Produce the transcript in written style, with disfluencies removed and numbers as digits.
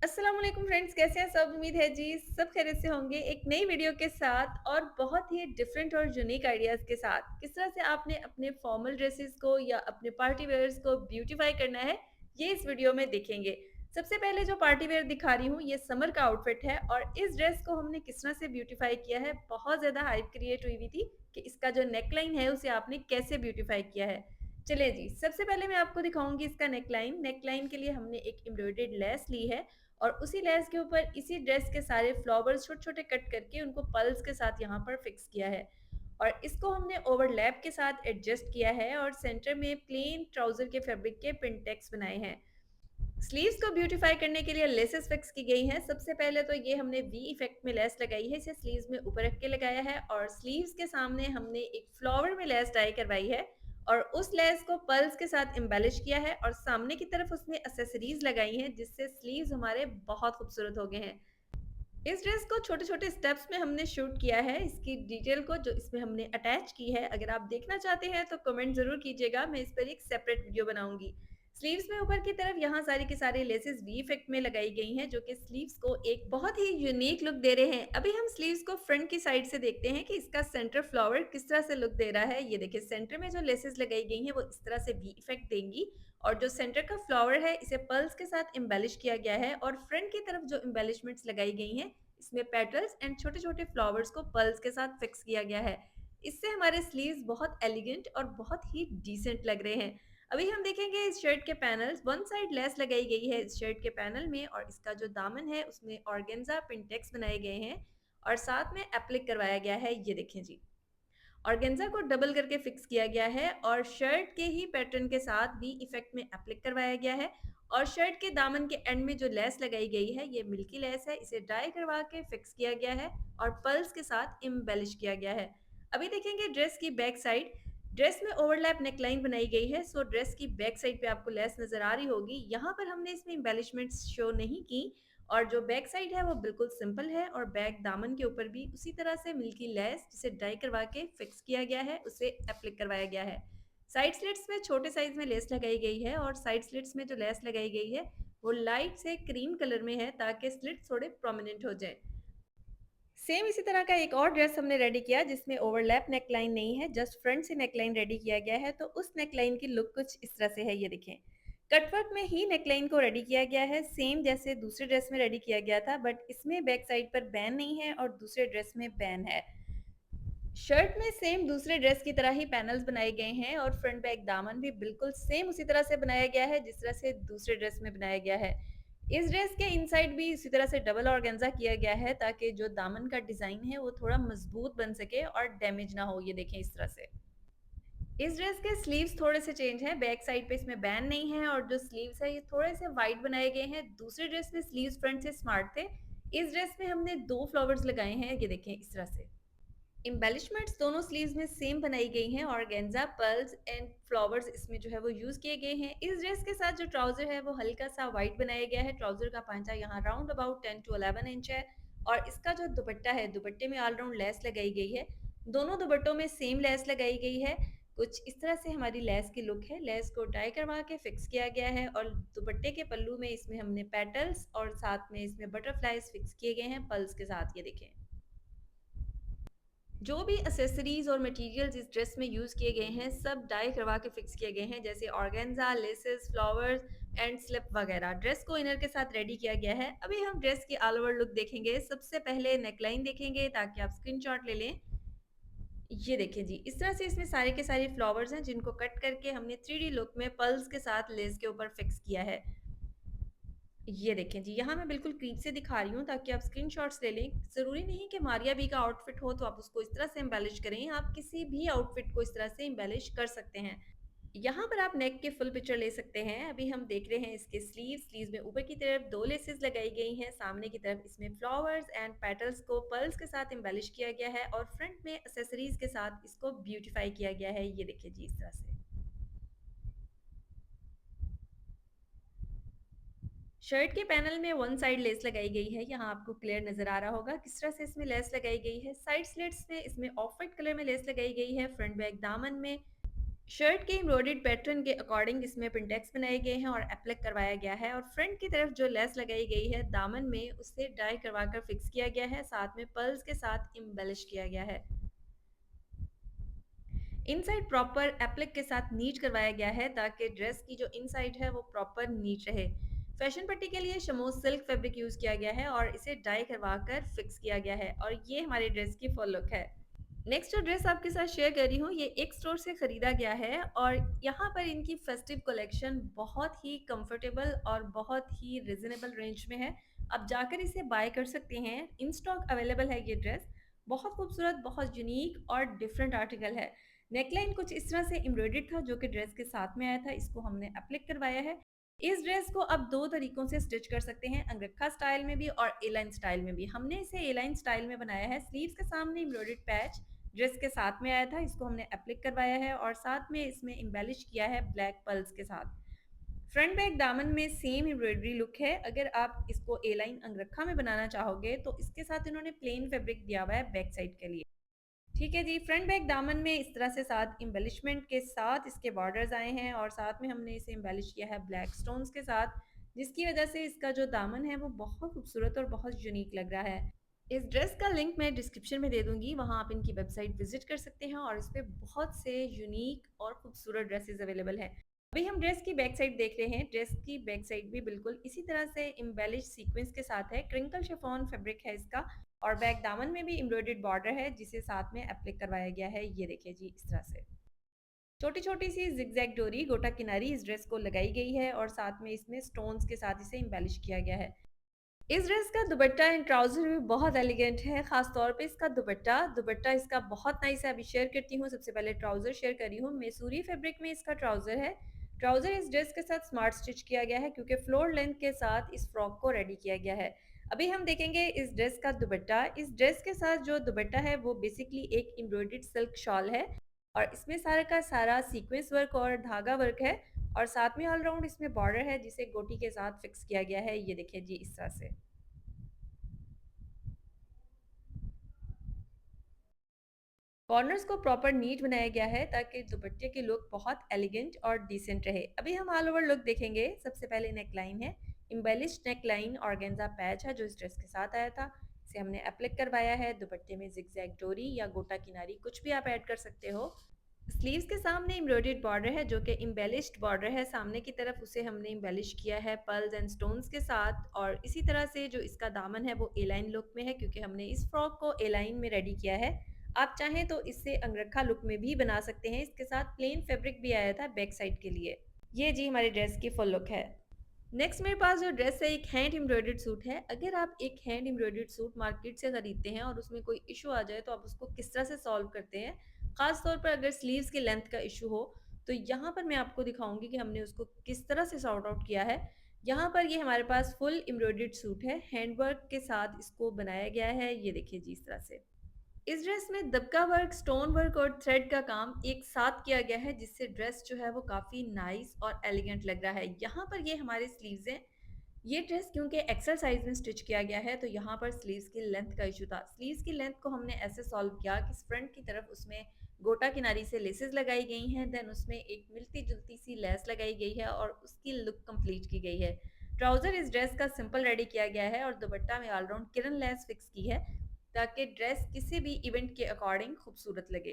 अस्सलाम वालेकुम फ्रेंड्स, कैसे हैं सब? उम्मीद है जी सब खैरियत से होंगे। एक नई वीडियो के साथ और बहुत ही डिफरेंट और यूनिक आइडियाज़ के साथ किस तरह से आपने अपने फॉर्मल ड्रेसेस को या अपने पार्टी वेयर्स को ब्यूटीफाई करना है, ये इस वीडियो में देखेंगे। सबसे पहले जो पार्टी वेयर दिखा रही हूँ, ये समर का आउटफिट है और इस ड्रेस को हमने किस तरह से ब्यूटीफाई किया है, बहुत ज़्यादा हाइप क्रिएट हुई थी कि इसका जो नेकलाइन है, उसे आपने कैसे ब्यूटीफाई किया है। चलिए जी, सबसे पहले मैं आपको दिखाऊंगी इसका नेकलाइन। नेकलाइन के लिए हमने एक एम्ब्रॉयडर्ड लेस ली है और उसी लेस के ऊपर इसी ड्रेस के सारे फ्लावर्स छोटे-छोटे कट करके उनको पल्स के साथ यहाँ पर फिक्स किया है। और इसको हमने ओवरलैप के साथ एडजस्ट किया है और सेंटर में प्लेन ट्राउज़र के फैब्रिक के पिनटेक्स बनाए हैं। स्लीव्स को ब्यूटीफाई करने के लिए लेसेस फिक्स की गई हैं। सबसे पहले तो ये हमने वी इफेक्ट में लेस लगाई है, इसे स्लीव्स में ऊपर रख के लगाया है और स्लीव्स के सामने हमने एक फ्लावर में लेस टाई करवाई है और उस लेस को पर्ल्स के साथ एम्बेलिश किया है और सामने की तरफ उसमें एक्सेसरीज लगाई हैं जिससे स्लीव्स हमारे बहुत खूबसूरत हो गए हैं। इस ड्रेस को छोटे-छोटे स्टेप्स में हमने शूट किया है। इसकी डिटेल को जो इसमें हमने अटैच की है, अगर आप देखना चाहते हैं तो कमेंट ज़रूर कीजिएगा, मैं इस पर एक सेपरेट वीडियो बनाऊँगी। स्लीव्स में ऊपर की तरफ यहाँ सारी की सारी लेसेस वी इफेक्ट में लगाई गई हैं, जो कि स्लीव्स को एक बहुत ही यूनिक लुक दे रहे हैं। अभी हम स्लीव्स को फ्रंट की साइड से देखते हैं कि इसका सेंटर फ्लावर किस तरह से लुक दे रहा है। ये देखिए सेंटर में जो लेसेस लगाई गई हैं, वो इस तरह से वी इफेक्ट देंगी और जो सेंटर का फ्लावर है, इसे पर्ल्स के साथ एम्बेलिश किया गया है और फ्रंट की तरफ जो एम्बेलिशमेंट्स लगाई गई हैं, इसमें पेटल्स एंड छोटे-छोटे फ्लावर्स को पर्ल्स के साथ फिक्स किया गया है। इससे हमारे स्लीव्स बहुत एलिगेंट और बहुत ही डिसेंट लग रहे हैं। अभी हम देखेंगे इस शर्ट के पैनल्स, वन साइड लेस लगाई गई है इस शर्ट के पैनल में और इसका जो दामन है उसमें ऑर्गेन्जा पिंटेक्स बनाए गए हैं और साथ में एप्लिक करवाया गया है। ये देखें जी। ऑर्गेन्जा को डबल करके फिक्स किया गया है और शर्ट के ही पैटर्न के साथ वी इफेक्ट में एप्लिक करवाया गया है और शर्ट के दामन के एंड में जो लेस लगाई गई है, ये मिल्की लेस है, इसे डाई करवा के फिक्स किया गया है और पर्ल्स के साथ इम्बेलिश किया गया है। अभी देखेंगे ड्रेस की बैक साइड। ड्रेस में ओवरलैप नेकलाइन बनाई गई है, सो ड्रेस की बैक साइड पे आपको लेस नजर आ रही होगी। यहाँ पर हमने इसमें इम्बेलिशमेंट्स शो नहीं की और जो बैक साइड है वो बिल्कुल सिंपल है और बैक दामन के ऊपर भी उसी तरह से मिल्की लेस जिसे डाई करवा के फिक्स किया गया है, उसे एप्लिक करवाया गया है। साइड स्लिट्स में छोटे साइज में लेस लगाई गई है और साइड स्लिट्स में जो लेस लगाई गई है वो लाइट से क्रीम कलर में है ताकि स्लिट्स थोड़े प्रोमिनेंट हो जाए। सेम इसी तरह का एक और ड्रेस हमने रेडी किया जिसमें ओवरलैप नेकलाइन नहीं है, जस्ट फ्रंट से नेकलाइन रेडी किया गया है। तो उस नेकलाइन की लुक कुछ इस तरह से है, ये देखें। कटवर्क में ही नेकलाइन को रेडी किया गया है, सेम जैसे दूसरे ड्रेस में रेडी किया गया था, बट इसमें बैक साइड पर बैन नहीं है और दूसरे ड्रेस में बैन है। शर्ट में सेम दूसरे ड्रेस की तरह ही पैनल्स बनाए गए हैं और फ्रंट बैक दामन भी बिल्कुल सेम उसी तरह से बनाया गया है जिस तरह से दूसरे ड्रेस में बनाया गया है। इस ड्रेस के इनसाइड भी इसी तरह से डबल ऑर्गेन्जा किया गया है ताकि जो दामन का डिजाइन है वो थोड़ा मजबूत बन सके और डैमेज ना हो। ये देखें इस तरह से। इस ड्रेस के स्लीव्स थोड़े से चेंज हैं, बैक साइड पे इसमें बैन नहीं है और जो स्लीव्स है ये थोड़े से वाइड बनाए गए हैं। दूसरे ड्रेस में स्लीव्स फ्रंट से स्मार्ट थे, इस ड्रेस में हमने दो फ्लावर्स लगाए हैं, ये देखें इस तरह से। एम्बेलिशमेंट्स दोनों स्लीव्स में सेम बनाई गई हैं। ऑर्गेन्जा पर्ल्स एंड फ्लावर्स इसमें जो है वो यूज किए गए हैं। इस ड्रेस के साथ जो ट्राउजर है वो हल्का सा वाइट बनाया गया है। ट्राउजर का पांचा यहाँ राउंड अबाउट 10 टू 11 इंच है और इसका जो दुपट्टा है, दुपट्टे में ऑल राउंड लेस लगाई गई है। दोनों दुपट्टों में सेम लेस लगाई गई है। कुछ इस तरह से हमारी लेस की लुक है। लेस को टाई करवा के फिक्स किया गया है और दुपट्टे के पल्लू में इसमें हमने पेटल्स और साथ में इसमें बटरफ्लाइज फिक्स किए गए हैं पल्स के साथ, ये देखें। जो भी एक्सेसरीज और मटेरियल्स इस ड्रेस में यूज़ किए गए हैं, सब डाई करवा के फिक्स किए गए हैं, जैसे organza, laces, flowers and slip वगैरह। ड्रेस को इनर के साथ रेडी किया गया है। अभी हम ड्रेस की ऑल ओवर लुक देखेंगे। सबसे पहले नेकलाइन देखेंगे ताकि आप स्क्रीनशॉट ले लें। ये देखें जी, इस तरह से इसमें सारे के सारे फ्लावर्स हैं जिनको कट करके हमने 3D लुक में पर्ल्स के साथ लेस के ऊपर फिक्स किया है। ये देखें जी, यहाँ मैं बिल्कुल क्रीप से दिखा रही हूँ ताकि आप स्क्रीनशॉट्स ले लें। ज़रूरी नहीं कि मारिया बी का आउटफिट हो तो आप उसको इस तरह से एम्बेलिश करें, आप किसी भी आउटफिट को इस तरह से एम्बेलिश कर सकते हैं। यहाँ पर आप नेक के फुल पिक्चर ले सकते हैं। अभी हम देख रहे हैं इसके स्लीव्स में ऊपर की तरफ 2 लेसेस लगाई गई हैं, सामने की तरफ इसमें फ्लावर्स एंड पेटल्स को पर्ल्स के साथ एम्बेलिश किया गया है और फ्रंट में एक्सेसरीज के साथ इसको ब्यूटीफाई किया गया है। ये देखिए जी इस तरह से। शर्ट के पैनल में वन साइड लेस लगाई गई है, यहाँ आपको क्लियर नजर आ रहा होगा किस तरह से इसमें लेस लगाई गई है। साइड स्लिट्स में इसमें ऑफ वाइट कलर में लेस लगाई गई है फ्रंट बैक दामन में। शर्ट के एम्ब्रॉयडर्ड पैटर्न के अकॉर्डिंग इसमें पिंटेक्स बनाए गए हैं और एप्लिक करवाया गया है और फ्रंट की तरफ जो लेस लगाई गई है दामन में उसे डाई करवा कर फिक्स किया गया है, साथ में पर्ल्स के साथ इम्बेलिश किया गया है। इनसाइड प्रॉपर एप्लिक के साथ नीट करवाया गया है ताकि ड्रेस की जो इनसाइड है वो प्रॉपर नीट रहे। फैशन पट्टी के लिए शमोज सिल्क फैब्रिक यूज किया गया है और इसे डाई करवा कर फिक्स किया गया है और ये हमारे ड्रेस की फुल लुक है। नेक्स्ट जो ड्रेस आपके साथ शेयर कर रही हूँ ये एक स्टोर से खरीदा गया है और यहाँ पर इनकी फेस्टिव कलेक्शन बहुत ही कंफर्टेबल और बहुत ही रिजनेबल रेंज में है। आप जाकर इसे बाय कर सकते हैं, इन स्टॉक अवेलेबल है ये ड्रेस। बहुत खूबसूरत, बहुत यूनिक और डिफरेंट आर्टिकल है। नेकलाइन कुछ इस तरह से एम्ब्रॉयडर्ड था जो कि ड्रेस के साथ में आया था, इसको हमने एप्लिक करवाया है। इस ड्रेस को आप दो तरीकों से स्टिच कर सकते हैं, अंगरखा स्टाइल में भी और ए लाइन स्टाइल में भी। हमने इसे ए लाइन स्टाइल में बनाया है। स्लीव्स के सामने एम्ब्रॉयडर्ड पैच ड्रेस के साथ में आया था, इसको हमने एप्लिक करवाया है और साथ में इसमें एम्बेलिश किया है ब्लैक पर्ल्स के साथ। फ्रंट बैक दामन में सेम एम्ब्रॉयडरी लुक है। अगर आप इसको ए लाइन अंगरखा में बनाना चाहोगे तो इसके साथ इन्होंने प्लेन फैब्रिक दिया हुआ है बैक साइड के लिए। ठीक है जी, फ्रंट बैक दामन में इस तरह से साथ एम्बेलिशमेंट के साथ इसके बॉर्डर्स आए हैं और साथ में हमने इसे एम्बेलिश किया है ब्लैक स्टोन्स के साथ, जिसकी वजह से इसका जो दामन है वो बहुत खूबसूरत और बहुत यूनिक लग रहा है। इस ड्रेस का लिंक मैं डिस्क्रिप्शन में दे दूंगी, वहाँ आप इनकी वेबसाइट विजिट कर सकते हैं और इस पे बहुत से यूनिक और खूबसूरत ड्रेसेस अवेलेबल हैं। अभी हम ड्रेस की बैक साइड देख रहे हैं। ड्रेस की बैक साइड भी बिल्कुल इसी तरह से एम्बेलिश सीक्वेंस के साथ है, क्रिंकल शिफॉन फैब्रिक है इसका और बैक दामन में भी एम्ब्रॉयडर्ड बॉर्डर है जिसे साथ में एप्लिक करवाया गया है। ये देखिए जी, इस तरह से छोटी छोटी सी जिगजैग डोरी गोटा किनारी इस ड्रेस को लगाई गई है और साथ में इसमें स्टोन्स के साथ इसे एम्बेलिश किया गया है। इस ड्रेस का दुपट्टा एंड ट्राउजर भी बहुत एलिगेंट है, खास तौर पे इसका दुपट्टा दुपट्टा इसका बहुत नाइस है। अभी शेयर करती हूँ, सबसे पहले ट्राउजर शेयर कर रही हूँ। मैसूरी फैब्रिक में इसका ट्राउजर है। ट्राउजर इस ड्रेस के साथ स्मार्ट स्टिच किया गया है क्योंकि फ्लोर लेंथ के साथ इस फ्रॉक को रेडी किया गया है। अभी हम देखेंगे इस ड्रेस का दुपट्टा। इस ड्रेस के साथ जो दुपट्टा है वो बेसिकली एक एम्ब्रॉयडर्ड सिल्क शॉल है और इसमें सारा का सारा सीक्वेंस वर्क और धागा वर्क है और साथ में ऑलराउंड इसमें बॉर्डर है जिसे गोटी के साथ फिक्स किया गया है। ये देखिए जी, इस तरह से कॉर्नर्स को प्रॉपर नीट बनाया गया है ताकि दुपट्टे की लुक बहुत एलिगेंट और डिसेंट रहे। अभी हम ऑल ओवर लुक देखेंगे। सबसे पहले नेक लाइन है, इम्बेलिश नेक लाइन ऑर्गेन्जा पैच है जो इस ड्रेस के साथ आया था, इसे हमने एप्लिक करवाया है। दुपट्टे में जिगजैग डोरी या गोटा किनारी कुछ भी आप ऐड कर सकते हो। स्लीव्स के सामने एम्ब्रॉयडर्ड बॉर्डर है जो कि एम्बेलिश्ड बॉर्डर है सामने की तरफ, उसे हमने एम्बेलिश किया है पर्ल्स एंड स्टोन्स के साथ और इसी तरह से जो इसका दामन है वो ए लाइन लुक में है क्योंकि हमने इस फ्रॉक को ए लाइन में रेडी किया है। आप चाहें तो इससे अंगरखा लुक में भी बना सकते हैं। इसके साथ प्लेन फैब्रिक भी आया था बैक साइड के लिए। ये जी हमारी ड्रेस की फुल लुक है। नेक्स्ट मेरे पास जो ड्रेस है एक हैंड एम्ब्रॉयडर्ड सूट है। अगर आप एक हैंड एम्ब्रॉयडर्ड सूट मार्केट से खरीदते हैं और उसमें कोई इशू आ जाए तो आप उसको किस तरह से सॉल्व करते हैं, खास तौर पर अगर स्लीव्स की लेंथ का इशू हो, तो यहाँ पर मैं आपको दिखाऊंगी कि हमने उसको किस तरह से सॉर्ट आउट किया है। यहाँ पर ये हमारे पास फुल एम्ब्रॉयडर्ड सूट है, हैंडवर्क के साथ इसको बनाया गया है। ये देखिए जी, इस तरह से इस ड्रेस में दबका वर्क, स्टोन वर्क और थ्रेड का काम एक साथ किया गया है जिससे ड्रेस जो है वो काफ़ी नाइस और एलिगेंट लग रहा है। यहाँ पर ये हमारे स्लीव्स हैं। ये ड्रेस क्योंकि एक्सल साइज में स्टिच किया गया है तो यहाँ पर स्लीव्स की लेंथ का इशू था। स्लीव्स की लेंथ को हमने ऐसे सॉल्व किया कि फ्रंट की तरफ उसमें गोटा किनारी से लेसेस लगाई गई हैं, देन उसमें एक मिलती जुलती सी लेस लगाई गई है और उसकी लुक कंप्लीट की गई है। ट्राउजर इस ड्रेस का सिंपल रेडी किया गया है और दुपट्टा में ऑलराउंड किरन लेस फिक्स की है ताकि ड्रेस किसी भी इवेंट के अकॉर्डिंग खूबसूरत लगे।